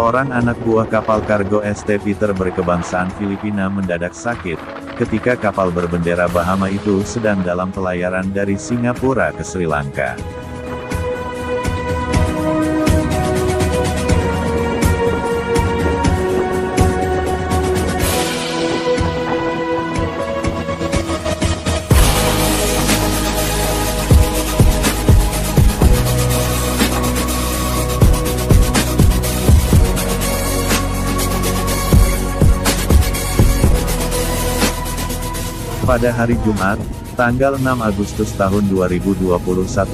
Seorang anak buah kapal kargo St. Peter berkebangsaan Filipina mendadak sakit, ketika kapal berbendera Bahama itu sedang dalam pelayaran dari Singapura ke Sri Lanka. Pada hari Jumat, tanggal 6 Agustus tahun 2021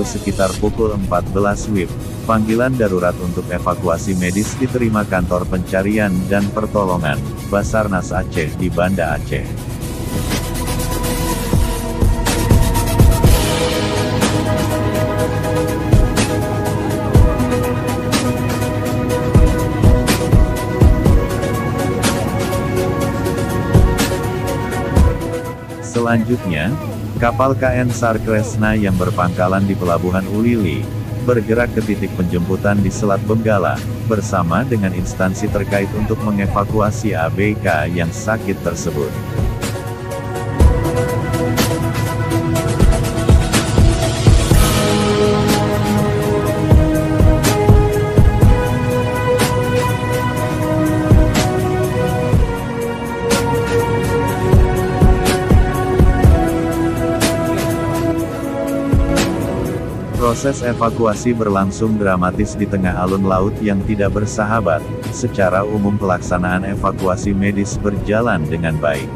sekitar pukul 14 WIB, panggilan darurat untuk evakuasi medis diterima Kantor Pencarian dan Pertolongan, Basarnas Aceh di Banda Aceh. Selanjutnya, kapal KN SAR Kresna yang berpangkalan di Pelabuhan Ulili, bergerak ke titik penjemputan di Selat Benggala, bersama dengan instansi terkait untuk mengevakuasi ABK yang sakit tersebut. Proses evakuasi berlangsung dramatis di tengah alun laut yang tidak bersahabat. Secara umum pelaksanaan evakuasi medis berjalan dengan baik.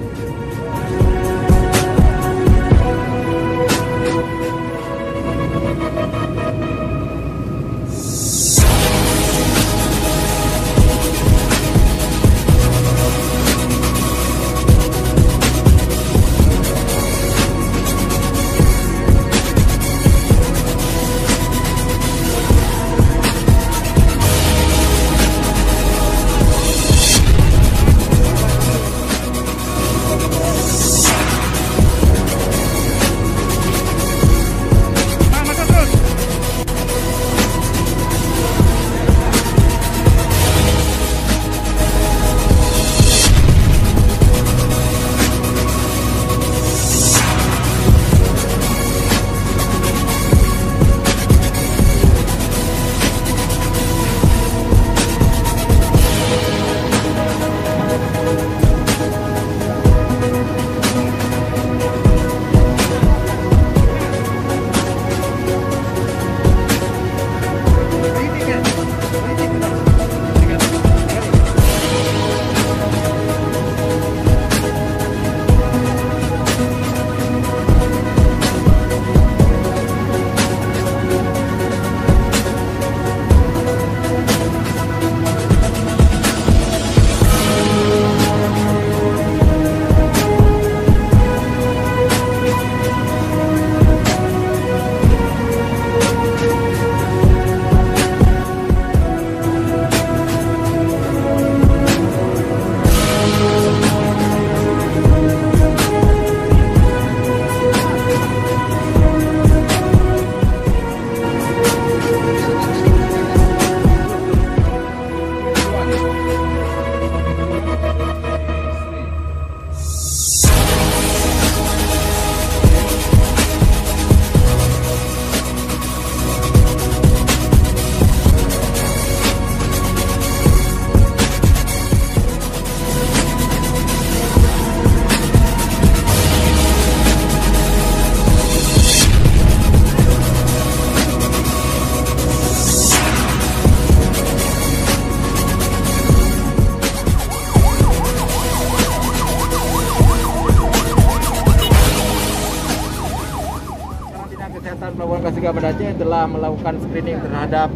Pelabuhan Kasika Banda Aceh telah melakukan screening terhadap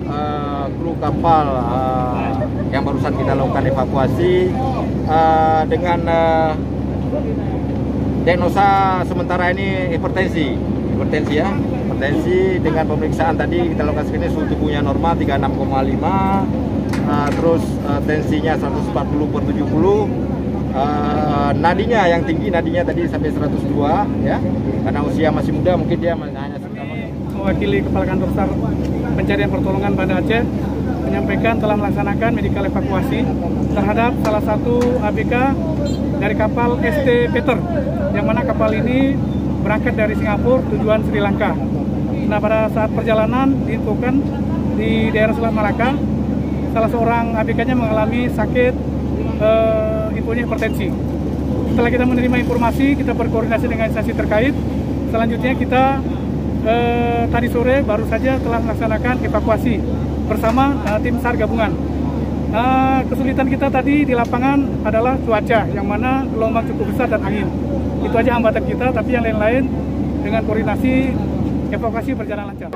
kru kapal yang barusan kita lakukan evakuasi dengan diagnosa sementara ini hipertensi ya. Hipertensi dengan pemeriksaan tadi kita lakukan screening, suhu tubuhnya normal 36,5, terus tensinya 140/70. Nadinya yang tinggi, nadinya tadi sampai 102 ya, karena usia masih muda, mungkin dia hanya mewakili Kepala Kantor SAR Pencarian Pertolongan Banda Aceh menyampaikan telah melaksanakan medical evakuasi terhadap salah satu ABK dari kapal ST Peter, yang mana kapal ini berangkat dari Singapura tujuan Sri Lanka. Nah, pada saat perjalanan diinfokan di daerah Selat Malaka, salah seorang ABK-nya mengalami sakit, infonya hipertensi. Setelah kita menerima informasi, kita berkoordinasi dengan instansi terkait. Selanjutnya kita tadi sore baru saja telah melaksanakan evakuasi bersama tim SAR gabungan. Kesulitan kita tadi di lapangan adalah cuaca, yang mana gelombang cukup besar dan angin. Itu aja hambatan kita, tapi yang lain-lain dengan koordinasi evakuasi berjalan lancar.